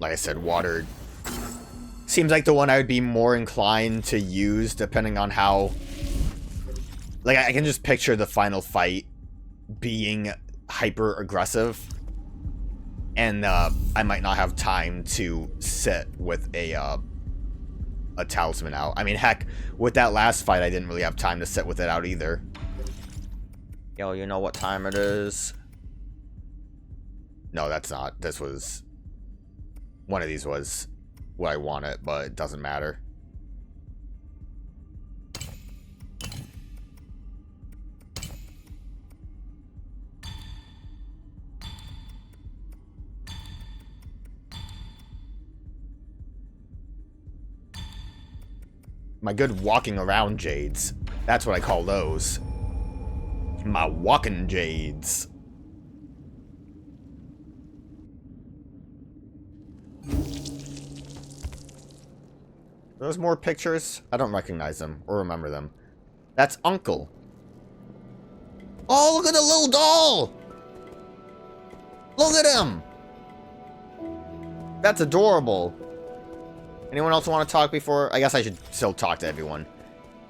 like I said, water seems like the one I would be more inclined to use depending on how... Like, I can just picture the final fight being hyper-aggressive. And I might not have time to sit with a talisman out. I mean, heck, with that last fight, I didn't really have time to sit with it out either. Yo, you know what time it is? No, that's not. This was... One of these was what I wanted, but it doesn't matter. My good walking around jades. That's what I call those. My walking jades. There's more pictures. I don't recognize them or remember them. That's Uncle. Oh, look at the little doll! Look at him! That's adorable. Anyone else want to talk before? I guess I should still talk to everyone.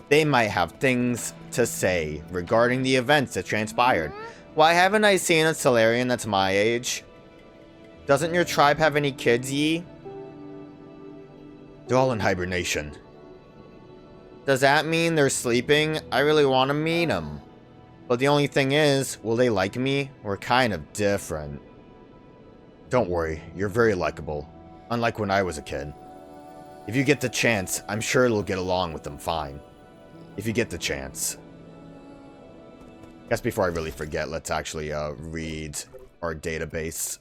They might have things to say regarding the events that transpired. Why haven't I seen a Solarian that's my age? Doesn't your tribe have any kids, Yi? They're all in hibernation. Does that mean they're sleeping? I really want to meet them. But the only thing is, will they like me? We're kind of different. Don't worry, you're very likable. Unlike when I was a kid. If you get the chance, I'm sure it'll get along with them fine. If you get the chance. Guess before I really forget, let's actually read our database.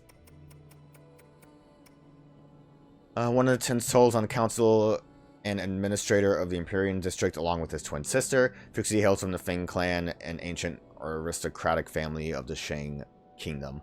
One of the 10 souls on the council and administrator of the Empyrean district along with his twin sister. Fuxi hails from the Feng clan, an ancient aristocratic family of the Shang kingdom.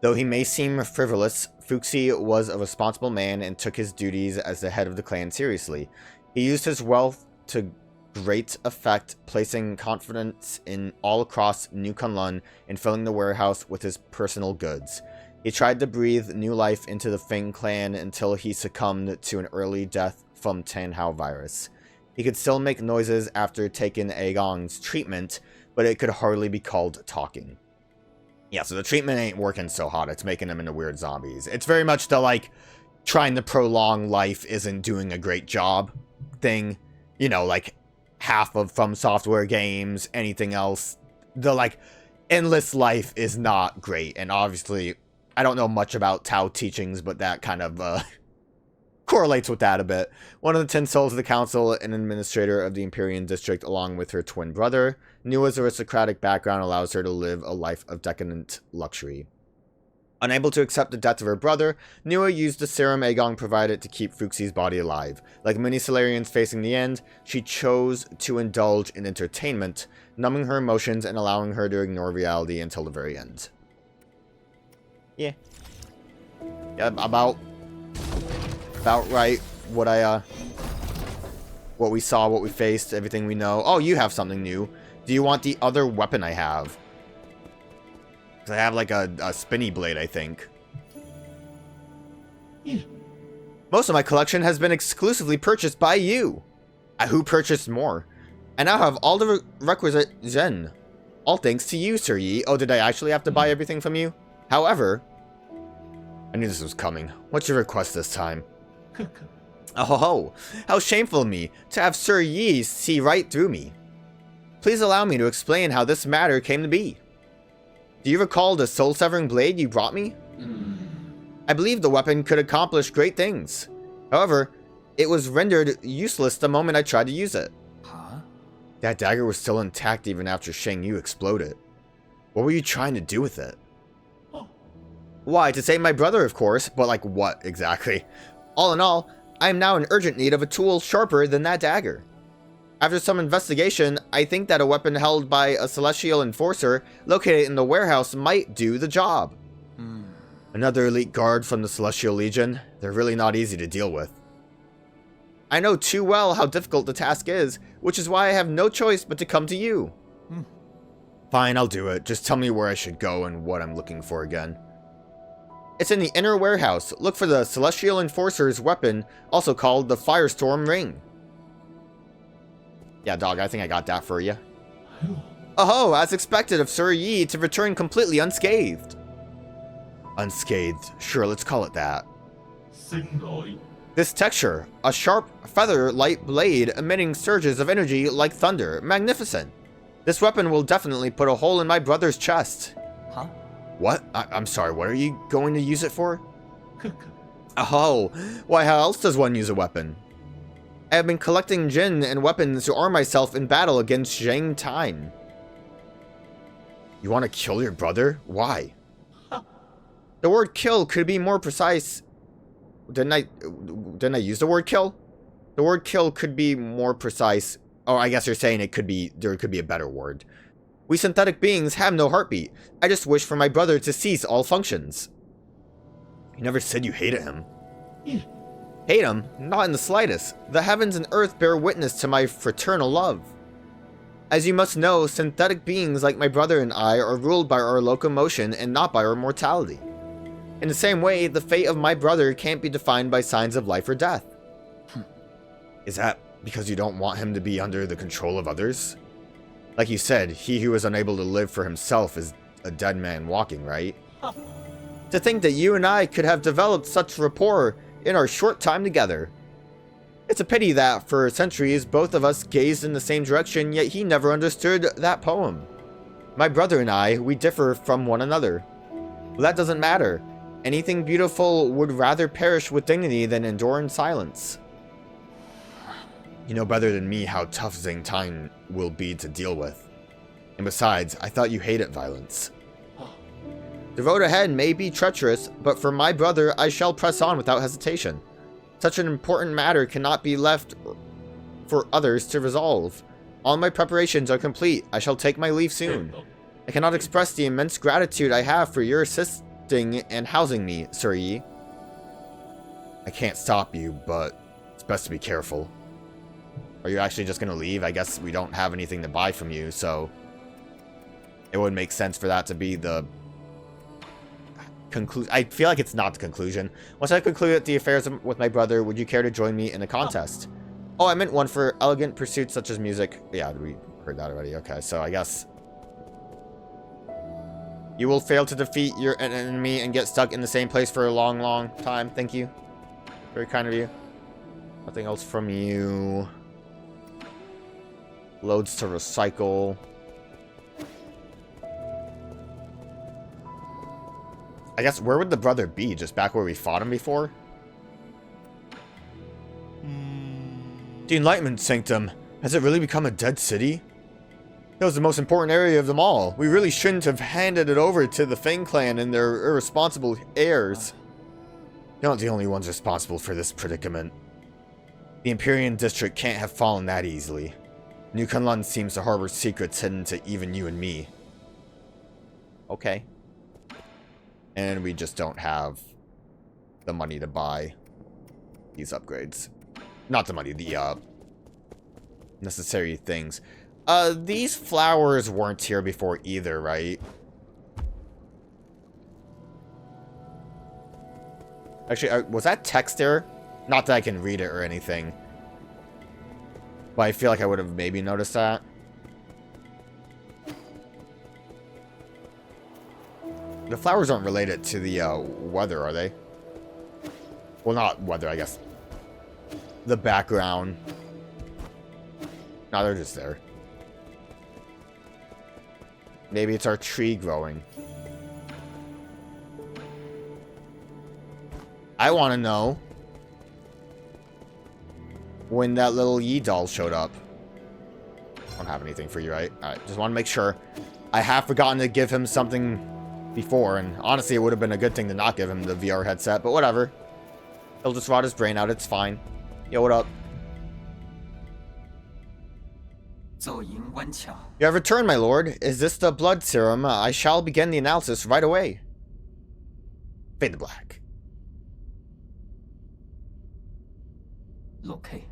Though he may seem frivolous, Fuxi was a responsible man and took his duties as the head of the clan seriously. He used his wealth to great effect, placing confidence in all across New Kunlun and filling the warehouse with his personal goods. He tried to breathe new life into the Feng clan until he succumbed to an early death from Tanhao virus. He could still make noises after taking Agong's treatment, but it could hardly be called talking. Yeah, so the treatment ain't working so hot. It's making them into weird zombies. It's very much the, like, trying to prolong life isn't doing a great job thing. You know, like, half of From Software games, anything else. The, like, endless life is not great. And obviously, I don't know much about Tao teachings, but that kind of, correlates with that a bit. One of the 10 souls of the council, an administrator of the Empyrean district, along with her twin brother. Nua's aristocratic background allows her to live a life of decadent luxury. Unable to accept the death of her brother, Nua used the serum Agong provided to keep Fuxi's body alive. Like many Solarians facing the end, she chose to indulge in entertainment, numbing her emotions and allowing her to ignore reality until the very end. Yeah, about right. What we saw, what we faced, everything we know. Oh, you have something new. Do you want the other weapon I have? 'Cause I have like a spinny blade, I think. Most of my collection has been exclusively purchased by you. Who purchased more? I now have all the requisite Zen. All thanks to you, Sir Yi. Oh, did I actually have to buy everything from you? However, I knew this was coming. What's your request this time? Oh, how shameful of me to have Sir Yi see right through me. Please allow me to explain how this matter came to be. Do you recall the soul-severing blade you brought me? I believe the weapon could accomplish great things. However, it was rendered useless the moment I tried to use it. Huh? That dagger was still intact even after Shang Yu exploded. What were you trying to do with it? Why, to save my brother, of course, but like what exactly? All in all, I am now in urgent need of a tool sharper than that dagger. After some investigation, I think that a weapon held by a celestial enforcer located in the warehouse might do the job. Another elite guard from the Celestial Legion. They're really not easy to deal with. I know too well how difficult the task is, which is why I have no choice but to come to you. Fine, I'll do it. Just tell me where I should go and what I'm looking for again. It's in the inner warehouse. Look for the Celestial Enforcer's weapon, also called the Firestorm Ring. Yeah, dog, I think I got that for you. Oh, as expected of Sir Yi to return completely unscathed. Unscathed, sure, let's call it that. This texture, a sharp feather-light blade emitting surges of energy like thunder. Magnificent. This weapon will definitely put a hole in my brother's chest. Huh? What? I'm sorry, what are you going to use it for? Oh, why, how else does one use a weapon? I have been collecting Jin and weapons to arm myself in battle against Zhang Tine. You want to kill your brother? Why? The word kill could be more precise. Didn't I use the word kill? The word kill could be more precise. Oh, I guess you're saying there could be a better word. We synthetic beings have no heartbeat. I just wish for my brother to cease all functions. You never said you hated him. Hate him? Not in the slightest. The heavens and earth bear witness to my fraternal love. As you must know, synthetic beings like my brother and I are ruled by our locomotion and not by our mortality. In the same way, the fate of my brother can't be defined by signs of life or death. Is that because you don't want him to be under the control of others? Like you said, he who is unable to live for himself is a dead man walking, right? To think that you and I could have developed such rapport in our short time together. It's a pity that, for centuries, both of us gazed in the same direction, yet he never understood that poem. My brother and I, we differ from one another. Well, that doesn't matter. Anything beautiful would rather perish with dignity than endure in silence. You know better than me how tough Zhang Tine will be to deal with. And besides, I thought you hated violence. The road ahead may be treacherous, but for my brother, I shall press on without hesitation. Such an important matter cannot be left for others to resolve. All my preparations are complete. I shall take my leave soon. I cannot express the immense gratitude I have for your assistance and housing me, Sir Yi. I can't stop you, but it's best to be careful. Are you actually just gonna leave? I guess we don't have anything to buy from you, so it would make sense for that to be the conclusion. I feel like it's not the conclusion. Once I conclude the affairs with my brother, would you care to join me in a contest? Oh, I meant one for elegant pursuits such as music. Yeah, we heard that already. Okay, so I guess you will fail to defeat your enemy and get stuck in the same place for a long, long time. Thank you. Very kind of you. Nothing else from you. Loads to recycle. I guess, where would the brother be? Just back where we fought him before? The Enlightenment Sanctum. Has it really become a dead city? That was the most important area of them all. We really shouldn't have handed it over to the Fang clan and their irresponsible heirs. You're not the only ones responsible for this predicament. The Empyrean District can't have fallen that easily. New Kunlun seems to harbor secrets hidden to even you and me. Okay. And we just don't have the money to buy these upgrades. Not the money, the necessary things. These flowers weren't here before either, right? Actually, was that text there? Not that I can read it or anything. But I feel like I would have maybe noticed that. The flowers aren't related to the weather, are they? Well, not weather, I guess. The background. No, they're just there. Maybe it's our tree growing. I want to know when that little Yi doll showed up. I don't have anything for you, right? Alright, just want to make sure. I have forgotten to give him something before, and honestly, it would have been a good thing to not give him the VR headset, but whatever. He'll just rot his brain out, it's fine. Yo, what up? You have returned, my lord. Is this the blood serum? I shall begin the analysis right away. Fade to black. Okay.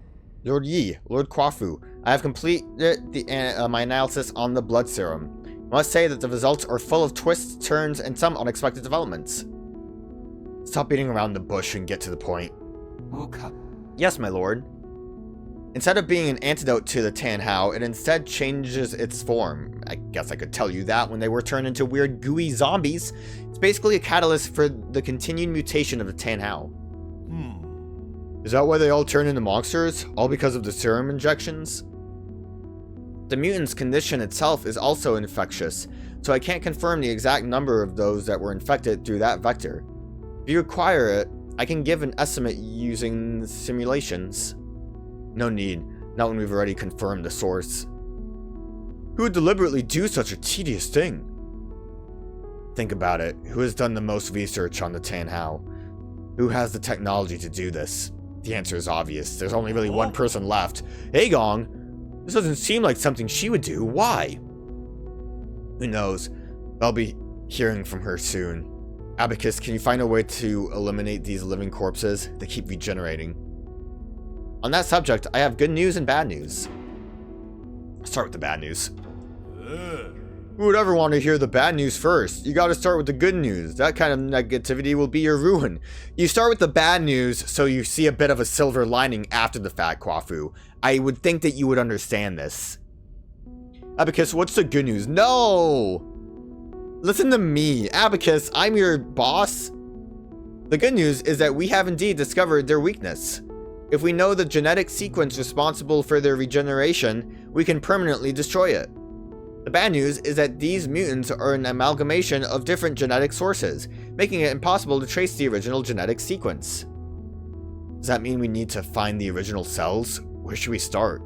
Lord Yi, Lord Kwafu, I have completed my analysis on the blood serum. I must say that the results are full of twists, turns, and some unexpected developments. Stop beating around the bush and get to the point. Okay. Yes, my lord. Instead of being an antidote to the Tanhao, it instead changes its form. I guess I could tell you that when they were turned into weird gooey zombies. It's basically a catalyst for the continued mutation of the Tanhao. Is that why they all turn into monsters? All because of the serum injections? The mutant's condition itself is also infectious, so I can't confirm the exact number of those that were infected through that vector. If you require it, I can give an estimate using simulations. No need, not when we've already confirmed the source. Who would deliberately do such a tedious thing? Think about it. Who has done the most research on the Tanhao? Who has the technology to do this? The answer is obvious. There's only really one person left. Agong? This doesn't seem like something she would do. Why? Who knows? I'll be hearing from her soon. Abacus, can you find a way to eliminate these living corpses? They keep regenerating. On that subject, I have good news and bad news. Let's start with the bad news. Who would ever want to hear the bad news first? You gotta start with the good news. That kind of negativity will be your ruin. You start with the bad news so you see a bit of a silver lining after the fact, Kwafu. I would think that you would understand this. Abacus, what's the good news? No! Listen to me. Abacus, I'm your boss. The good news is that we have indeed discovered their weakness. If we know the genetic sequence responsible for their regeneration, we can permanently destroy it. The bad news is that these mutants are an amalgamation of different genetic sources, making it impossible to trace the original genetic sequence. Does that mean we need to find the original cells? Where should we start?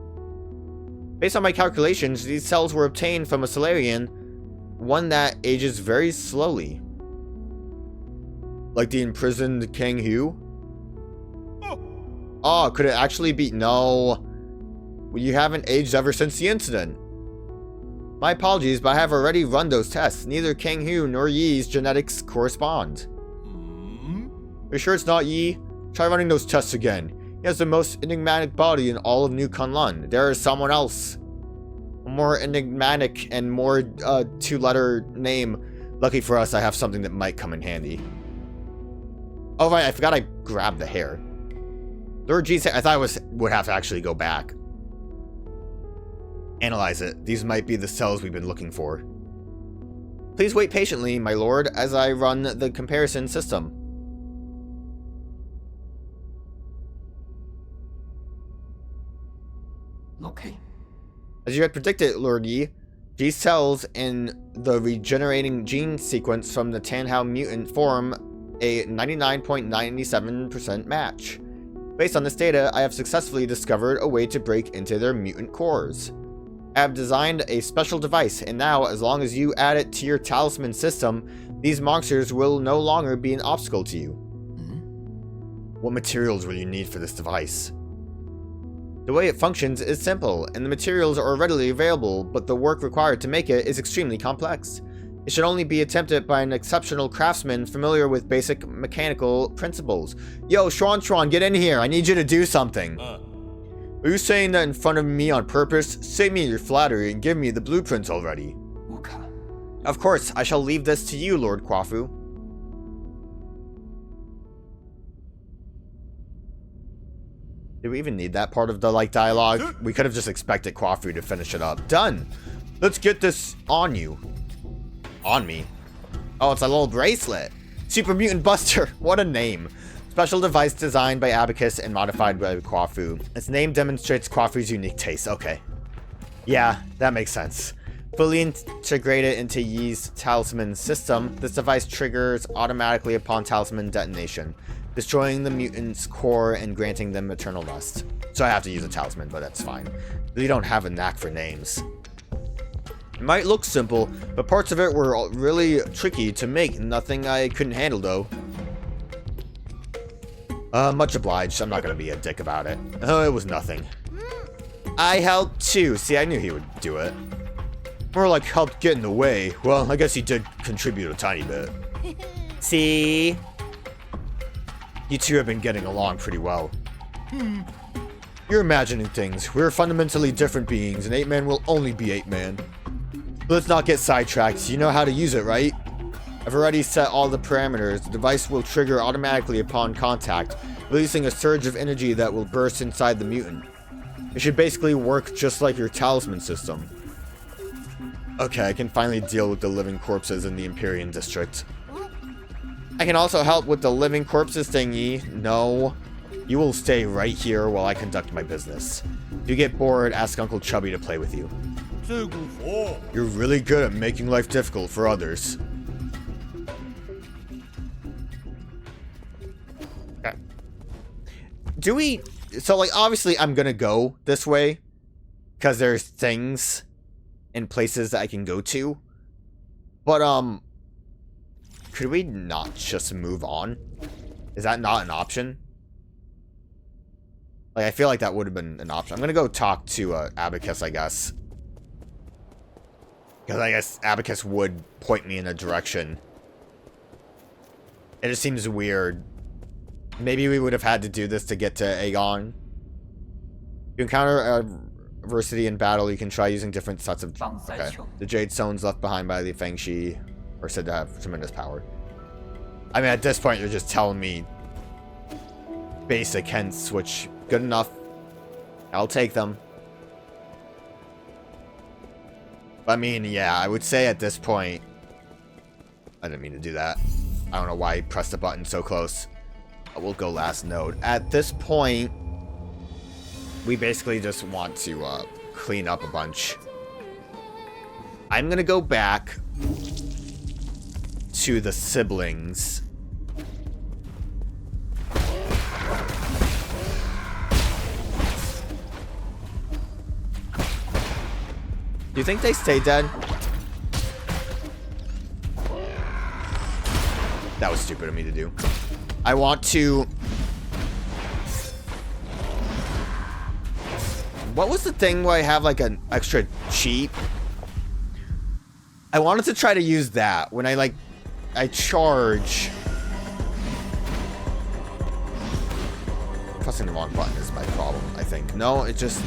Based on my calculations, these cells were obtained from a Solarian, one that ages very slowly. Like the imprisoned Kang Hu? Oh, could it actually be? No. Well, you haven't aged ever since the incident. My apologies, but I have already run those tests. Neither Kang Hu nor Yi's genetics correspond. Are you sure it's not Yi? Try running those tests again. He has the most enigmatic body in all of New Kunlun. There is someone else. A more enigmatic and more two-letter name. Lucky for us, I have something that might come in handy. Oh right, I forgot I grabbed the hair. Lord G's hair, I thought I would have to actually go back. Analyze it. These might be the cells we've been looking for. Please wait patiently, my lord, as I run the comparison system. Okay. As you had predicted, Lord Yi, these cells in the regenerating gene sequence from the Tanhao mutant form a 99.97% match. Based on this data, I have successfully discovered a way to break into their mutant cores. I have designed a special device, and now, as long as you add it to your talisman system, these monsters will no longer be an obstacle to you. What materials will you need for this device? The way it functions is simple, and the materials are readily available, but the work required to make it is extremely complex. It should only be attempted by an exceptional craftsman familiar with basic mechanical principles. Yo, Schwan, get in here. I need you to do something. Are you saying that in front of me on purpose? Save me your flattery and give me the blueprints already. Okay. Of course, I shall leave this to you, Lord Kwafu. Did we even need that part of the, dialogue? We could have just expected Kwafu to finish it up. Done! Let's get this on you. On me? Oh, it's a little bracelet. Super Mutant Buster. What a name. Special device designed by Abacus and modified by Kwafu. Its name demonstrates Kwafu's unique taste. Okay. Yeah, that makes sense. Fully integrated into Yi's talisman system, this device triggers automatically upon talisman detonation, destroying the mutant's core and granting them eternal rest. So I have to use a talisman, but that's fine. Really don't have a knack for names. It might look simple, but parts of it were really tricky to make. Nothing I couldn't handle, though. Much obliged. I'm not gonna be a dick about it. Oh, it was nothing. I helped too. See, I knew he would do it. More like helped get in the way. Well, I guess he did contribute a tiny bit. See? You two have been getting along pretty well. You're imagining things. We're fundamentally different beings, and 8-man will only be 8-man. Let's not get sidetracked. You know how to use it, right? I've already set all the parameters. The device will trigger automatically upon contact, releasing a surge of energy that will burst inside the mutant. It should basically work just like your talisman system. Okay, I can finally deal with the living corpses in the Empyrean district. I can also help with the living corpses thingy. No. You will stay right here while I conduct my business. If you get bored, ask Uncle Chubby to play with you. You're really good at making life difficult for others. Okay. Do we... So, like, obviously I'm gonna go this way. Because there's things and places that I can go to. But, could we not just move on? Is that not an option? Like, I feel like that would have been an option. I'm gonna go talk to Abacus, I guess. Because I guess Abacus would point me in a direction. It just seems weird. Maybe we would have had to do this to get to Aegon. If you encounter adversity in battle, you can try using different sets of... Okay. The Jade Stones left behind by the Fengshi are said to have tremendous power. I mean, at this point, you're just telling me basic hints, which... Good enough. I'll take them. I mean, yeah, I would say at this point... I didn't mean to do that. I don't know why I pressed the button so close. We'll go last node. At this point, we basically just want to clean up a bunch. I'm gonna go back to the siblings. Do you think they stay dead? That was stupid of me to do. I want to... What was the thing where I have like an extra cheat? I wanted to try to use that when I charge. Pressing the wrong button is my problem, I think. No, it just...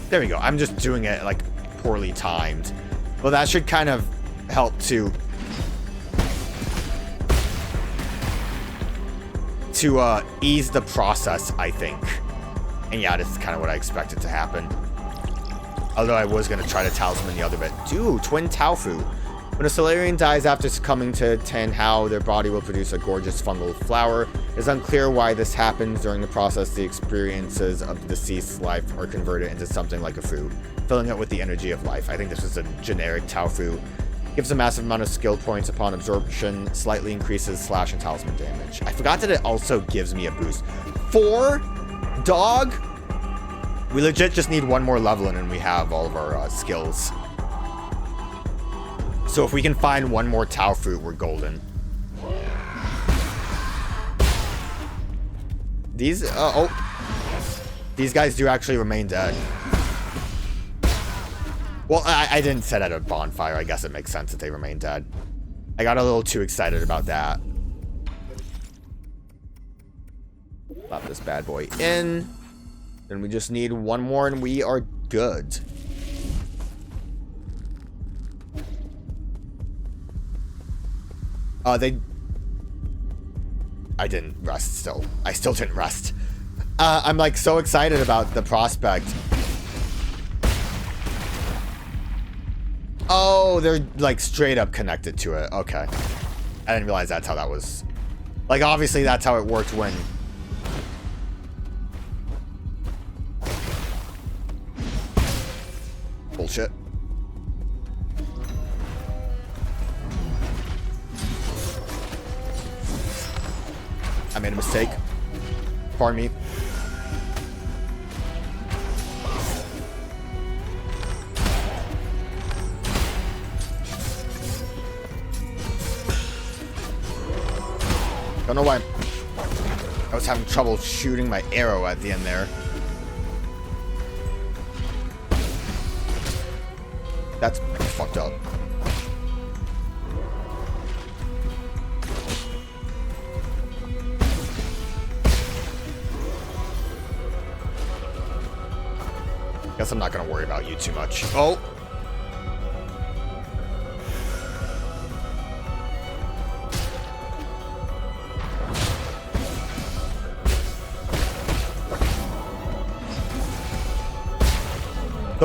There we go. I'm just doing it like poorly timed. Well, that should kind of help to ease the process, I think. And yeah, this is kind of what I expected to happen. Although I was going to try to talisman the other bit. Dude, twin Taufu. When a Solarian dies after succumbing to Tan Hao, their body will produce a gorgeous fungal flower. It's unclear why this happens. During the process, the experiences of the deceased's life are converted into something like a fu, filling it with the energy of life. I think this was a generic Taufu. Gives a massive amount of skill points upon absorption, slightly increases slash and talisman damage. I forgot that it also gives me a boost. 4? Dog? We legit just need one more level and we have all of our skills. So if we can find one more Tau fruit, we're golden. These, these guys do actually remain dead. Well, I didn't set at a bonfire. I guess it makes sense that they remain dead. I got a little too excited about that. Pop this bad boy in. Then we just need one more and we are good. I didn't rest still. I still didn't rest. I'm like so excited about the prospect. Oh, they're like straight up connected to it. Okay. I didn't realize that's how that was. Like, obviously that's how it worked when... Bullshit. I made a mistake. Pardon me. Don't know why I was having trouble shooting my arrow at the end there. That's fucked up. Guess I'm not gonna worry about you too much. Oh!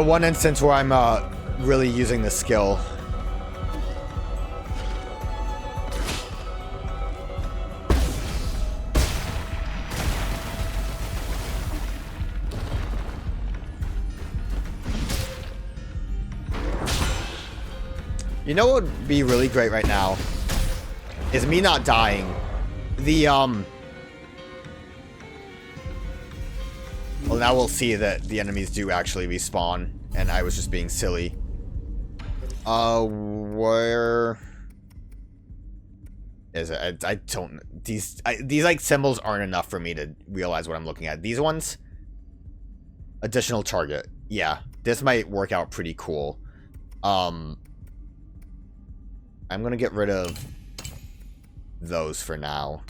The one instance where I'm really using the skill. You know what would be really great right now? Is me not dying. Well, now we'll see that the enemies do actually respawn, and I was just being silly. Where is it? I don't... These like, symbols aren't enough for me to realize what I'm looking at. These ones? Additional target. Yeah, this might work out pretty cool. I'm gonna get rid of those for now.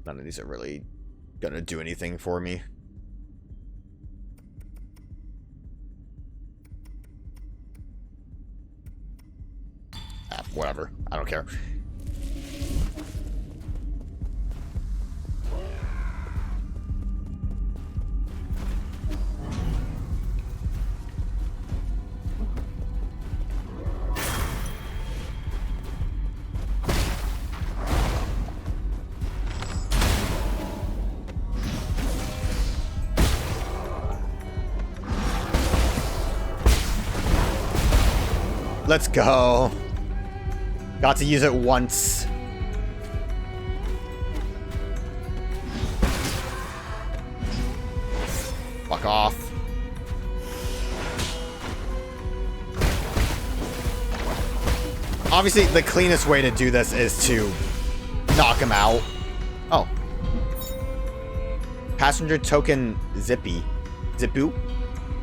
None of these are really gonna do anything for me. Whatever. I don't care. Let's go. Got to use it once. Fuck off. Obviously, the cleanest way to do this is to knock him out. Oh. Passenger token Zippy. Zippu?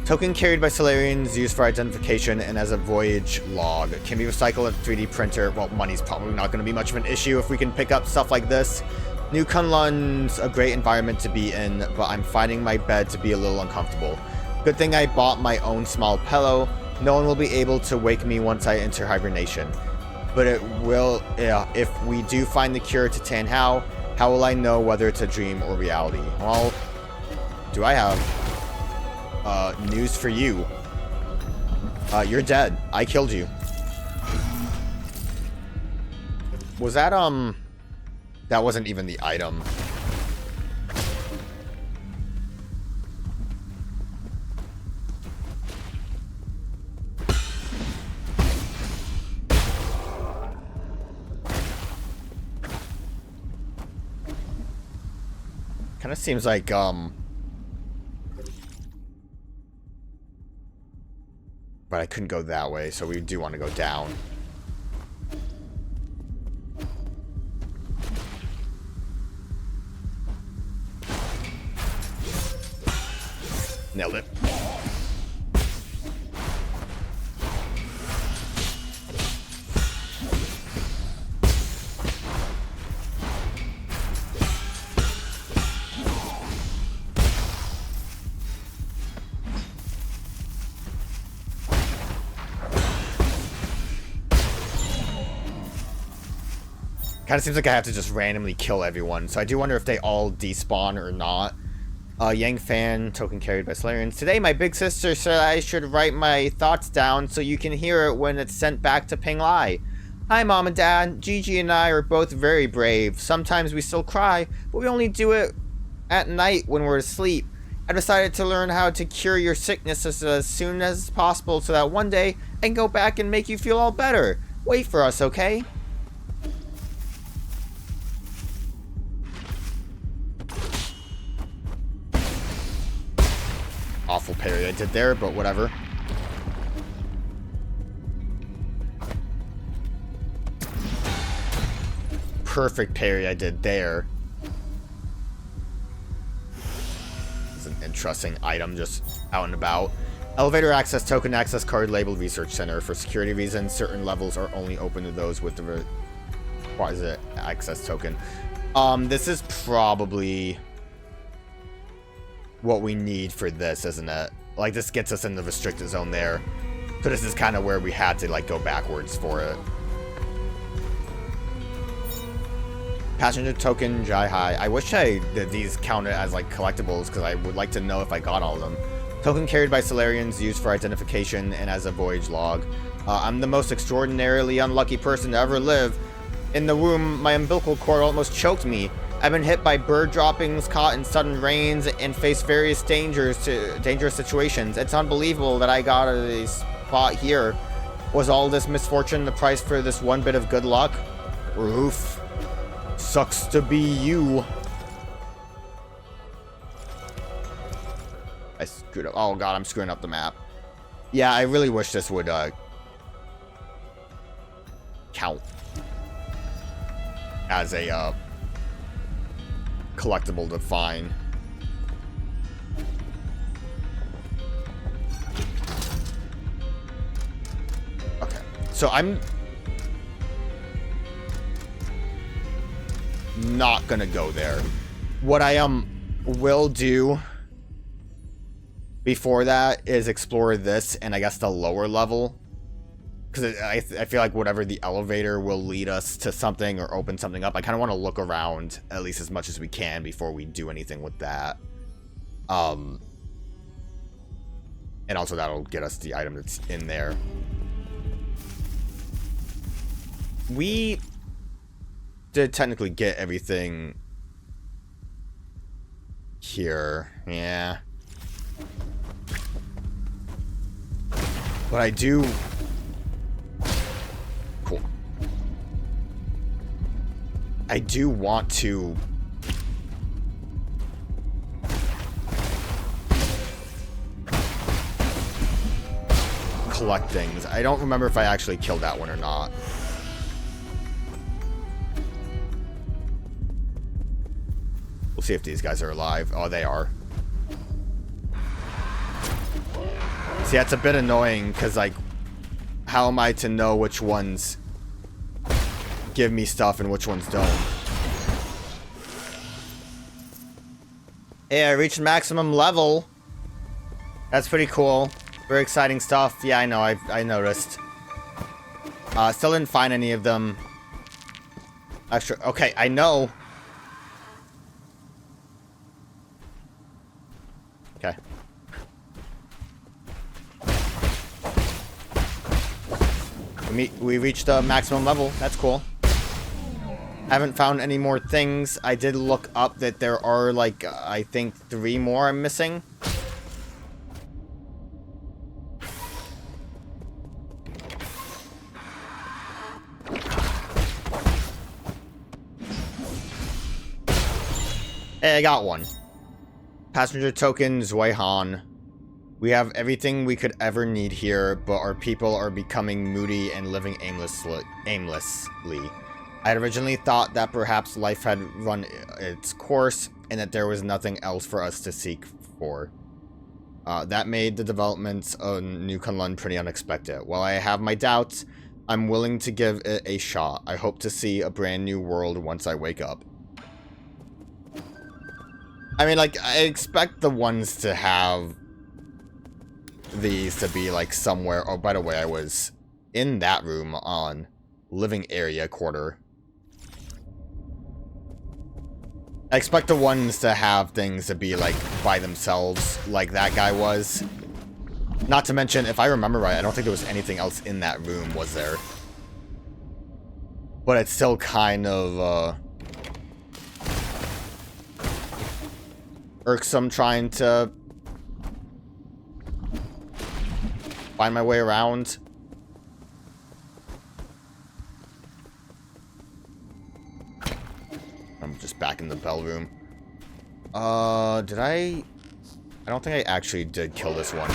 Token carried by Solarians, used for identification and as a voyage log. Can be recycled at 3D printer. Well, money's probably not going to be much of an issue if we can pick up stuff like this. New Kunlun's a great environment to be in, but I'm finding my bed to be a little uncomfortable. Good thing I bought my own small pillow. No one will be able to wake me once I enter hibernation. But it will, if we do find the cure to Tan how will I know whether it's a dream or reality? Well, do I have... news for you. You're dead. I killed you. Was that, that wasn't even the item. Kinda seems like, but I couldn't go that way, so we do want to go down. Nailed it. Kind of seems like I have to just randomly kill everyone, so I do wonder if they all despawn or not. Yang Fan, token carried by Solarians. Today, my big sister said I should write my thoughts down so you can hear it when it's sent back to Ping Lai. Hi, Mom and Dad. Gigi and I are both very brave. Sometimes we still cry, but we only do it at night when we're asleep. I decided to learn how to cure your sicknesses as soon as possible so that one day I can go back and make you feel all better. Wait for us, okay? Awful parry I did there, but whatever. Perfect parry I did there. It's an interesting item just out and about. Elevator access token, access card labeled research center. For security reasons, certain levels are only open to those with the requisite access token. This is probably what we need for this, isn't it? Like, this gets us in the restricted zone there. So this is kind of where we had to, like, go backwards for it. Passenger token, Jai Hai. I wish these counted as like collectibles because I would like to know if I got all of them. Token carried by Solarians used for identification and as a voyage log. I'm the most extraordinarily unlucky person to ever live. In the womb, my umbilical cord almost choked me. I've been hit by bird droppings, caught in sudden rains, and faced various dangerous situations. It's unbelievable that I got a spot here. Was all this misfortune the price for this one bit of good luck? Oof. Sucks to be you. I screwed up. Oh god, I'm screwing up the map. Yeah, I really wish this would count as a collectible to find. Okay, so I'm not gonna go there. What I will do before that is explore this and I guess the lower level, because I feel like whatever the elevator will lead us to something or open something up. I kind of want to look around at least as much as we can before we do anything with that. And also that'll get us the item that's in there. We did technically get everything here. Yeah. But I do... Cool. I do want to... collect things. I don't remember if I actually killed that one or not. We'll see if these guys are alive. Oh, they are. See, that's a bit annoying, because, like, how am I to know which ones give me stuff and which ones don't? Hey, I reached maximum level. That's pretty cool. Very exciting stuff. Yeah, I know. I noticed. Still didn't find any of them. Extra. Okay, I know. Okay. We reached the maximum level. That's cool. Haven't found any more things. I did look up that there are, like, I think 3 more I'm missing. Hey, I got one. Passenger token, Zweihan. We have everything we could ever need here, but our people are becoming moody and living aimlessly. I had originally thought that perhaps life had run its course, and that there was nothing else for us to seek for. That made the developments of New Kunlun pretty unexpected. While I have my doubts, I'm willing to give it a shot. I hope to see a brand new world once I wake up. I mean, like, I expect the ones to have these to be, like, somewhere. Oh, by the way, I was in that room on living area quarter. I expect the ones to have things to be, like, by themselves, like that guy was. Not to mention, if I remember right, I don't think there was anything else in that room, was there? But it's still kind of, irksome trying to find my way around. I'm just back in the bell room. Did I don't think I actually did kill this one.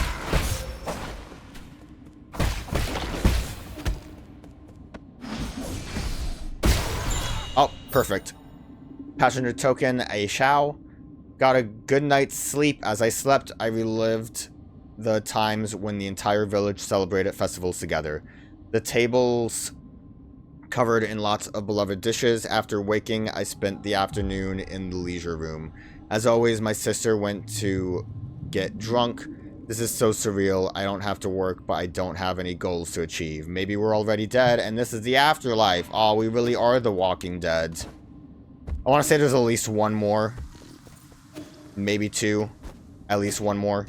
Oh, perfect. Passenger token, a Shao. Got a good night's sleep. As I slept, I relived the times when the entire village celebrated festivals together. The tables covered in lots of beloved dishes. After waking, I spent the afternoon in the leisure room. As always, my sister went to get drunk. This is so surreal. I don't have to work, but I don't have any goals to achieve. Maybe we're already dead, and this is the afterlife. Oh, we really are the Walking Dead. I want to say there's at least one more. Maybe two. At least one more.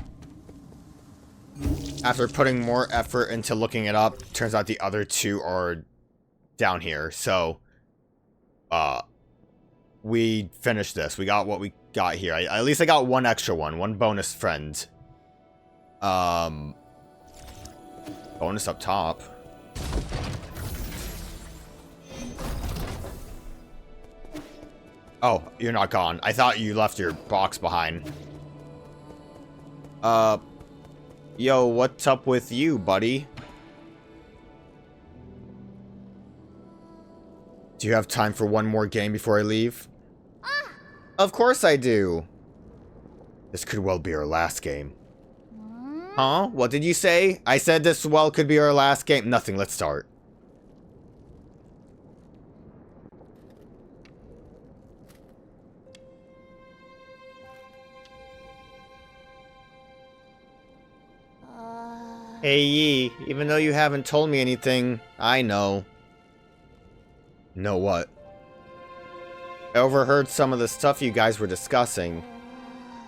After putting more effort into looking it up, turns out the other two are down here. So, we finished this. We got what we got here. At least I got one extra one bonus friend. Bonus up top. Oh, you're not gone. I thought you left your box behind. Yo, what's up with you, buddy? Do you have time for one more game before I leave? Of course I do. This could well be our last game. Huh? What did you say? I said this well could be our last game. Nothing, let's start. Hey Yi, even though you haven't told me anything, I know. Know what? I overheard some of the stuff you guys were discussing.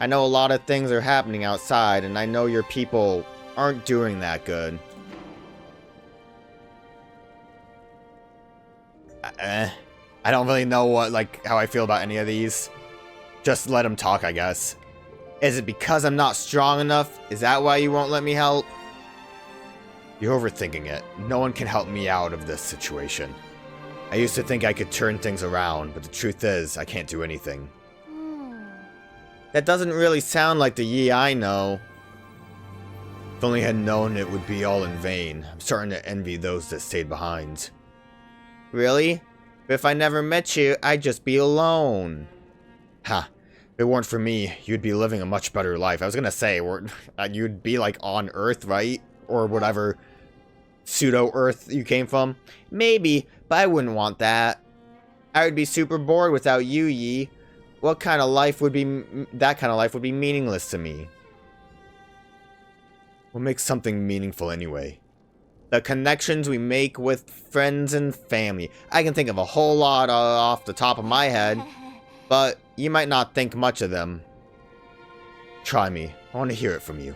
I know a lot of things are happening outside, and I know your people aren't doing that good. I don't really know how I feel about any of these. Just let them talk, I guess. Is it because I'm not strong enough? Is that why you won't let me help? You're overthinking it. No one can help me out of this situation. I used to think I could turn things around, but the truth is, I can't do anything. That doesn't really sound like the Yi I know. If only I had known it would be all in vain. I'm starting to envy those that stayed behind. Really? But if I never met you, I'd just be alone. Ha. If it weren't for me, you'd be living a much better life. I was gonna say, you'd be like on Earth, right? Or whatever pseudo-Earth you came from. Maybe, but I wouldn't want that. I would be super bored without you, Yi. What kind of life would be... that kind of life would be meaningless to me. What makes something meaningful anyway? The connections we make with friends and family. I can think of a whole lot off the top of my head, but you might not think much of them. Try me. I want to hear it from you.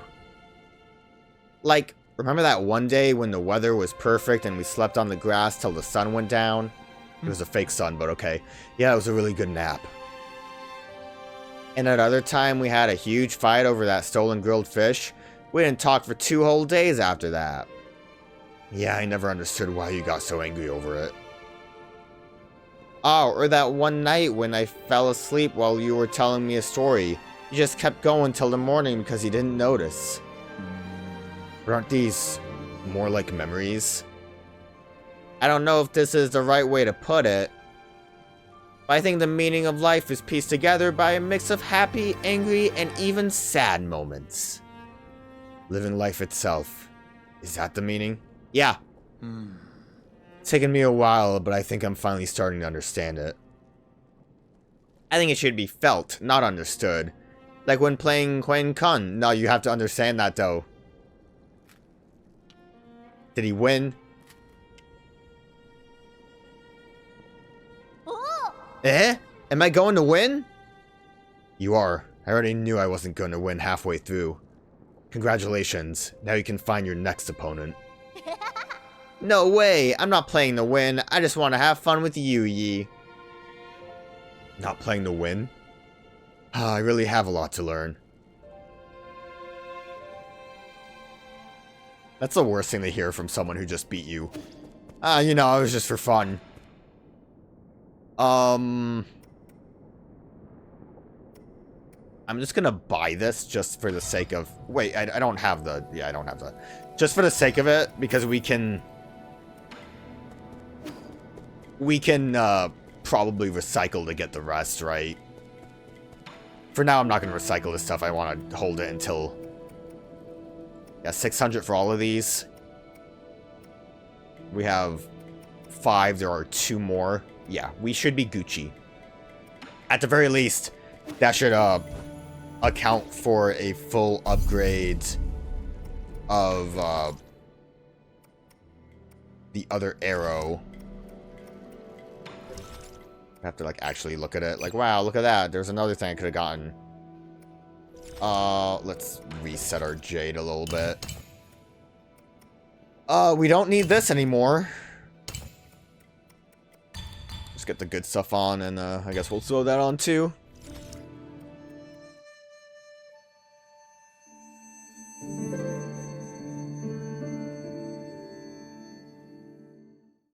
Like, remember that one day when the weather was perfect and we slept on the grass till the sun went down? It was a fake sun, but okay. Yeah, it was a really good nap. And another time we had a huge fight over that stolen grilled fish. We didn't talk for 2 whole days after that. Yeah, I never understood why you got so angry over it. Oh, or that one night when I fell asleep while you were telling me a story. You just kept going till the morning because you didn't notice. But aren't these more like memories? I don't know if this is the right way to put it, but I think the meaning of life is pieced together by a mix of happy, angry, and even sad moments. Living life itself. Is that the meaning? Yeah. It's taken me a while, but I think I'm finally starting to understand it. I think it should be felt, not understood. Like when playing Huen Kun. No, you have to understand that though. Did he win? Eh? Am I going to win? You are. I already knew I wasn't going to win halfway through. Congratulations. Now you can find your next opponent. No way. I'm not playing to win. I just want to have fun with you, Yi. Not playing to win? I really have a lot to learn. That's the worst thing to hear from someone who just beat you. You know, it was just for fun. I'm just gonna buy this just for the sake of... Wait, I don't have the... Yeah, I don't have the... Just for the sake of it, because we can... probably recycle to get the rest, right? For now, I'm not gonna recycle this stuff. I want to hold it until... Yeah, 600 for all of these. We have 5. There are 2 more. Yeah, we should be Gucci. At the very least, that should account for a full upgrade of the other arrow. I have to, like, actually look at it. Like, wow, look at that. There's another thing I could have gotten. Let's reset our Jade a little bit. We don't need this anymore. Just get the good stuff on, and, I guess we'll throw that on, too.